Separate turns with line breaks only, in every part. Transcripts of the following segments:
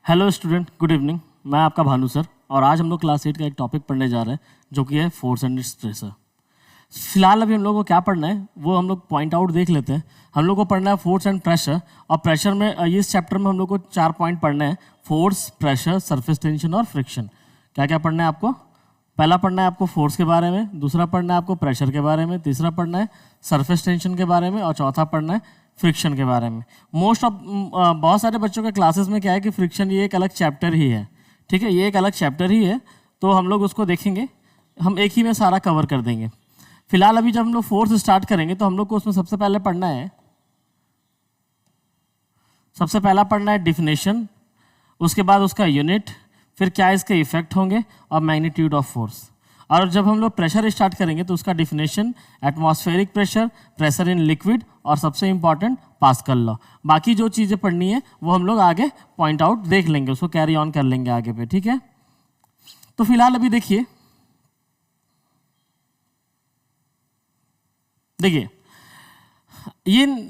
Hello student, good evening. मैं आपका Bhanu sir और आज हम लोग क्लास 8 का एक टॉपिक पढ़ने जा रहे हैं जो कि है फोर्स एंड इट्स प्रेशर। फिलहाल अभी हम लोग को क्या पढ़ना है वो हम लोग पॉइंट आउट देख लेते हैं। हम लोग को पढ़ना है फोर्स एंड प्रेशर, और प्रेशर में इस चैप्टर में हम लोग को 4 पॉइंट पढ़ने हैं: फोर्स, प्रेशर, सरफेस टेंशन और फ्रिक्शन। क्या क्या पढ़ना है आपको? पहला पढ़ना है आपको फोर्स के बारे में, दूसरा पढ़ना है आपको प्रेशर के बारे में, तीसरा पढ़ना है सरफेस टेंशन के बारे में और चौथा पढ़ना है फ्रिक्शन के बारे में। बहुत सारे बच्चों के क्लासेस में क्या है कि फ्रिक्शन ये एक अलग चैप्टर ही है। ठीक है, ये एक अलग चैप्टर ही है, तो हम लोग उसको देखेंगे, हम एक ही में सारा कवर कर देंगे। फिलहाल अभी जब हम लोग फोर्स स्टार्ट करेंगे तो हम लोग को उसमें सबसे पहले पढ़ना है, सबसे पहला पढ़ना है डिफिनेशन, उसके बाद उसका यूनिट, फिर क्या इसके इफेक्ट होंगे और मैग्नीट्यूड ऑफ फोर्स। और जब हम लोग प्रेशर स्टार्ट करेंगे तो उसका definition, atmospheric pressure, pressure in liquid और सबसे इंपॉर्टेंट पास्कल लॉ। बाकी जो चीज़ें पढ़नी है वो हम लोग आगे पॉइंट आउट देख लेंगे, उसको कैरी ऑन कर लेंगे आगे पे। ठीक है, तो फिलहाल अभी देखिए ये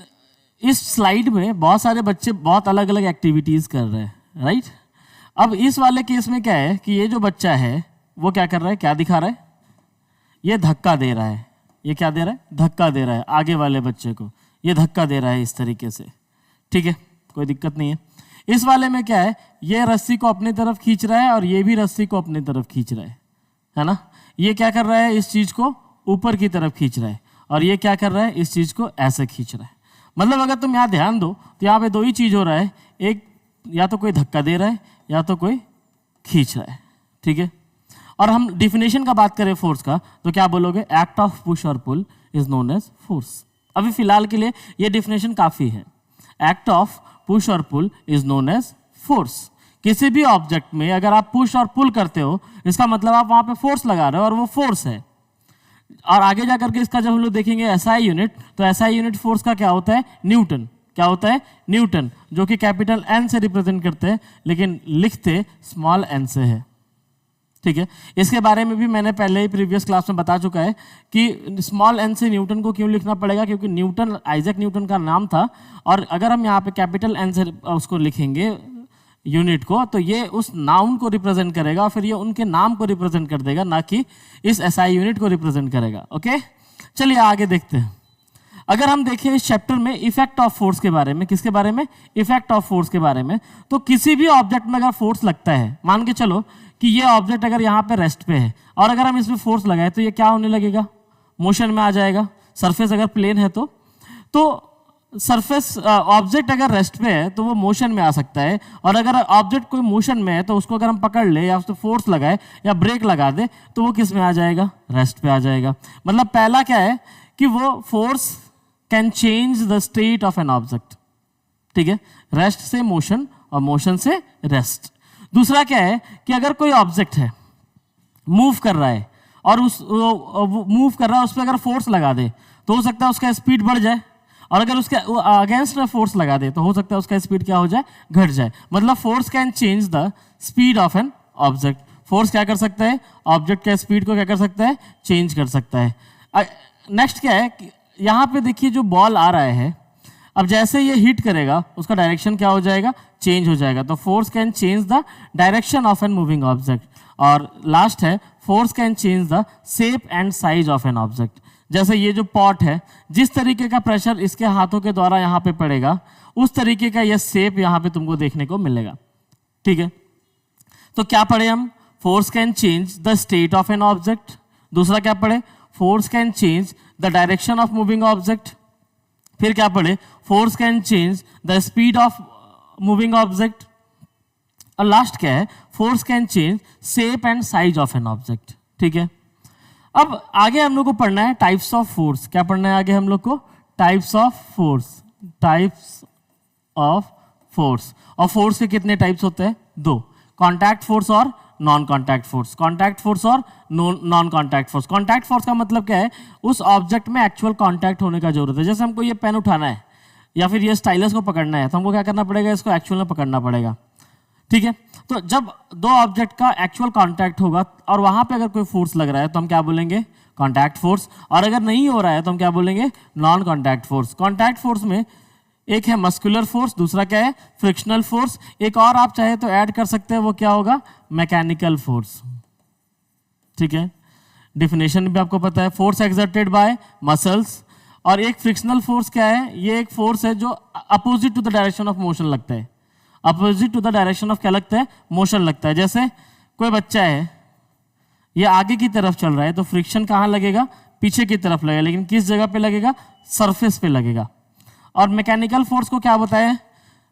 इस स्लाइड में बहुत सारे बच्चे बहुत अलग अलग एक्टिविटीज़ कर रहे हैं, राइट। अब इस वाले केस में क्या है कि ये जो बच्चा है वो क्या कर रहा है, क्या दिखा रहा है, ये धक्का दे रहा है। ये क्या दे रहा है? धक्का दे रहा है आगे वाले बच्चे को, ये धक्का दे रहा है इस तरीके से। ठीक है, कोई दिक्कत नहीं है। इस वाले में क्या है, ये रस्सी को अपनी तरफ खींच रहा है और ये भी रस्सी को अपनी तरफ खींच रहा है ना। ये क्या कर रहा है, इस चीज़ को ऊपर की तरफ खींच रहा है, और ये क्या कर रहा है, इस चीज़ को ऐसे खींच रहा है। मतलब अगर तुम यहाँ ध्यान दो तो यहाँ पे दो ही चीज़ हो रहा है, एक या तो कोई धक्का दे रहा है या तो कोई खींच रहा है। ठीक है, और हम डिफिनेशन का बात करें फोर्स का तो क्या बोलोगे? एक्ट ऑफ पुश और pull is known as force. अभी फिलहाल के लिए ये डिफिनेशन काफ़ी है। एक्ट ऑफ पुश और pull is known as force. किसी भी ऑब्जेक्ट में अगर आप पुश और पुल करते हो, इसका मतलब आप वहाँ पे फोर्स लगा रहे हो और वो फोर्स है। और आगे जा करके इसका जब हम लोग देखेंगे एसआई यूनिट, तो एसआई यूनिट फोर्स का क्या होता है? न्यूटन। क्या होता है? न्यूटन, जो कि कैपिटल एन से रिप्रेजेंट करते हैं लेकिन लिखते स्मॉल एन से है। ठीक है, इसके बारे में भी मैंने पहले ही प्रीवियस क्लास में बता चुका है कि स्मॉल एन से न्यूटन को क्यों लिखना पड़ेगा, क्योंकि न्यूटन आइजैक न्यूटन का नाम था, और अगर हम यहाँ पे कैपिटल एन से उसको लिखेंगे यूनिट को, तो ये उस नाउन को रिप्रेजेंट करेगा और फिर ये उनके नाम को रिप्रेजेंट कर देगा, ना कि इस एसआई यूनिट को रिप्रेजेंट करेगा। ओके, चलिए आगे देखते हैं। अगर हम देखें इस चैप्टर में इफेक्ट ऑफ फोर्स के बारे में, किसके बारे में? इफेक्ट ऑफ फोर्स के बारे में। तो किसी भी ऑब्जेक्ट में अगर फोर्स लगता है, मान के चलो कि ये ऑब्जेक्ट अगर यहाँ पे रेस्ट पे है और अगर हम इसमें फोर्स लगाए तो ये क्या होने लगेगा? मोशन में आ जाएगा। सरफेस अगर प्लेन है तो सरफेस ऑब्जेक्ट अगर रेस्ट पे है तो वो मोशन में आ सकता है, और अगर ऑब्जेक्ट कोई मोशन में है तो उसको अगर हम पकड़ ले या उसको फोर्स लगाए या ब्रेक लगा दे तो वो किस में आ जाएगा? रेस्ट पे आ जाएगा। मतलब पहला क्या है कि वो force can change the state of an object. ठीक है, रेस्ट से मोशन और मोशन से रेस्ट। दूसरा क्या है कि अगर कोई ऑब्जेक्ट है मूव कर रहा है और मूव कर रहा है, उस पर अगर फोर्स लगा दे तो हो सकता है उसका स्पीड बढ़ जाए, और अगर उसके अगेंस्ट में फोर्स लगा दे तो हो सकता है उसका स्पीड क्या हो जाए? घट जाए। मतलब force can change the speed of an object. Force क्या कर सकता है? ऑब्जेक्ट के स्पीड को क्या कर सकता है? चेंज कर सकता है। नेक्स्ट क्या है कि यहाँ पे देखिए जो बॉल आ रहा है, अब जैसे ये हिट करेगा उसका डायरेक्शन क्या हो जाएगा? चेंज हो जाएगा। तो force can change the direction of an moving object. और लास्ट है force can change the shape and size of an object. जैसे ये जो पॉट है, जिस तरीके का प्रेशर इसके हाथों के द्वारा यहाँ पे पड़ेगा उस तरीके का ये शेप यहाँ पे तुमको देखने को मिलेगा। ठीक है, तो क्या पढ़े हम? Force can change the state of an object. दूसरा क्या पढ़े? Force can change the direction of moving object. फिर क्या पढ़े? Force can change the speed of moving object. और लास्ट क्या है? Force can change shape and size of an object. ठीक है, अब आगे हम लोग को पढ़ना है टाइप्स ऑफ फोर्स। क्या पढ़ना है आगे हम लोग को? Types of force. Types of force. और फोर्स के कितने टाइप्स होते हैं? 2, कॉन्टैक्ट फोर्स और non contact force. Contact force और non contact force. Contact force का मतलब क्या है? उस ऑब्जेक्ट में एक्चुअल कॉन्टैक्ट होने का जरूरत है। जैसे हमको ये पेन उठाना है या फिर ये स्टाइलस को पकड़ना है तो हमको क्या करना पड़ेगा? इसको एक्चुअल में पकड़ना पड़ेगा। ठीक है, तो जब दो ऑब्जेक्ट का एक्चुअल कॉन्टैक्ट होगा और वहां पे अगर कोई फोर्स लग रहा है तो हम क्या बोलेंगे? Contact force. और अगर नहीं हो रहा है तो हम क्या बोलेंगे? Non contact force. Contact force में एक है मस्कुलर फोर्स, दूसरा क्या है फ्रिक्शनल फोर्स, एक और आप चाहे तो ऐड कर सकते हैं, वो क्या होगा मैकेनिकल फोर्स। ठीक है, डिफिनेशन भी आपको पता है, फोर्स एक्सर्टेड बाय मसल्स। और एक फ्रिक्शनल फोर्स क्या है, ये एक फोर्स है जो opposite to the direction of motion लगता है, opposite to the direction of क्या लगता है, मोशन लगता है। जैसे कोई बच्चा है, ये आगे की तरफ चल रहा है, तो फ्रिक्शन कहाँ लगेगा, पीछे की तरफ लगेगा, लेकिन किस जगह पे लगेगा, सरफेस पे लगेगा। और मैकेनिकल फोर्स को क्या बताया,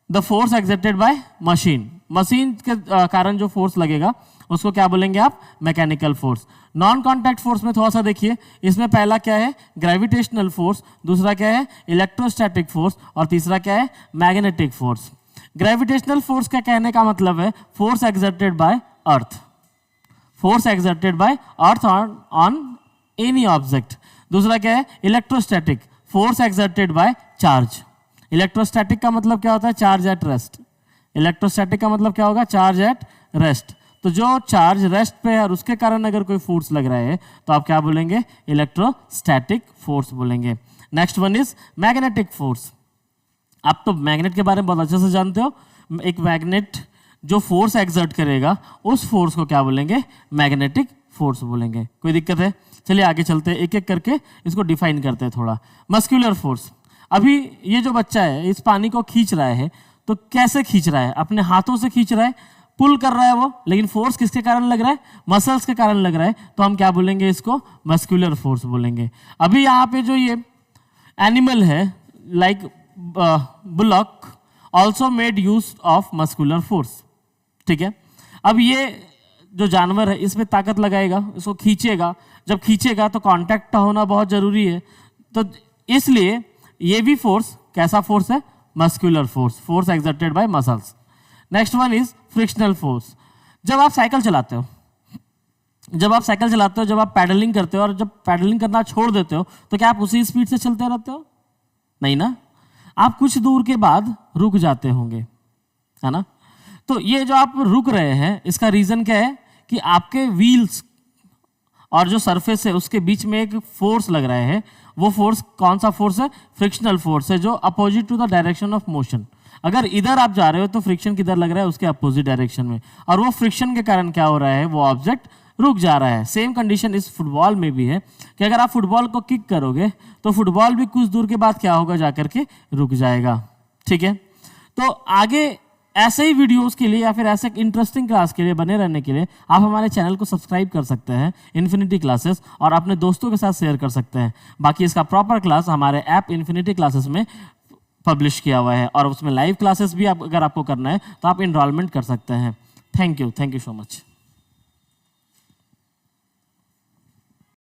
the force exerted by machine, machine के कारण जो फोर्स लगेगा उसको क्या बोलेंगे आप, mechanical force. Non contact force में थोड़ा सा देखिए, इसमें पहला क्या है ग्रेविटेशनल फोर्स, दूसरा क्या है इलेक्ट्रोस्टैटिक फोर्स, और तीसरा क्या है मैग्नेटिक फोर्स। ग्रेविटेशनल फोर्स का कहने का मतलब है force exerted by earth, force exerted by earth on any object. दूसरा क्या है electrostatic, force exerted by charge. Electrostatic का मतलब क्या होता है, चार्ज एट रेस्ट। इलेक्ट्रोस्टैटिक का मतलब क्या होगा, चार्ज एट रेस्ट। तो जो चार्ज रेस्ट पे है और उसके कारण अगर कोई फोर्स लग रहा है तो आप क्या बोलेंगे, इलेक्ट्रोस्टैटिक फोर्स बोलेंगे। Next one is magnetic force. आप तो मैग्नेट के बारे में बहुत अच्छे से जानते हो, एक मैग्नेट जो फोर्स एक्सर्ट करेगा उस फोर्स को क्या बोलेंगे, मैग्नेटिक फोर्स बोलेंगे। कोई दिक्कत है, चलिए आगे चलते हैं, एक एक करके इसको डिफाइन करते हैं थोड़ा। मस्कुलर फोर्स, अभी ये जो बच्चा है इस पानी को खींच रहा है, तो कैसे खींच रहा है, अपने हाथों से खींच रहा है, पुल कर रहा है वो, लेकिन फोर्स किसके कारण लग रहा है, मसल्स के कारण लग रहा है, तो हम क्या बोलेंगे, इसको मस्कुलर फोर्स बोलेंगे। अभी यहाँ पे जो ये एनिमल है like bullock also made use of muscular force. ठीक है, अब ये जो जानवर है इसमें ताकत लगाएगा, इसको खींचेगा, जब खींचेगा तो कांटेक्ट होना बहुत जरूरी है, तो इसलिए ये भी फोर्स कैसा फोर्स है, muscular force, force exerted by muscles. Next one is frictional force. जब आप साइकिल चलाते हो, जब आप पैडलिंग करते हो और जब पैडलिंग करना छोड़ देते हो, तो क्या आप उसी स्पीड से चलते रहते हो, नहीं ना, आप कुछ दूर के बाद रुक जाते होंगे, है ना। तो ये जो आप रुक रहे हैं इसका रीजन क्या है कि आपके व्हील्स और जो सरफेस है उसके बीच में एक फोर्स लग रहा है। वो फोर्स कौन सा फोर्स है, फ्रिक्शनल फोर्स है, जो opposite to the direction of motion. अगर इधर आप जा रहे हो तो फ्रिक्शन किधर लग रहा है, उसके अपोजिट डायरेक्शन में, और वो फ्रिक्शन के कारण क्या हो रहा है, वो ऑब्जेक्ट रुक जा रहा है। सेम कंडीशन इस फुटबॉल में भी है कि अगर आप फुटबॉल को किक करोगे तो फुटबॉल भी कुछ दूर के बाद क्या होगा, जाकर के रुक जाएगा। ठीक है, तो आगे ऐसे ही वीडियोस के लिए या फिर ऐसे इंटरेस्टिंग क्लास के लिए बने रहने के लिए आप हमारे चैनल को सब्सक्राइब कर सकते हैं, इन्फिनिटी क्लासेस, और अपने दोस्तों के साथ शेयर कर सकते हैं। बाकी इसका प्रॉपर क्लास हमारे ऐप इन्फिनिटी क्लासेस में पब्लिश किया हुआ है, और उसमें लाइव क्लासेस भी अगर आपको करना है तो आप इनरोलमेंट कर सकते हैं। Thank you so much.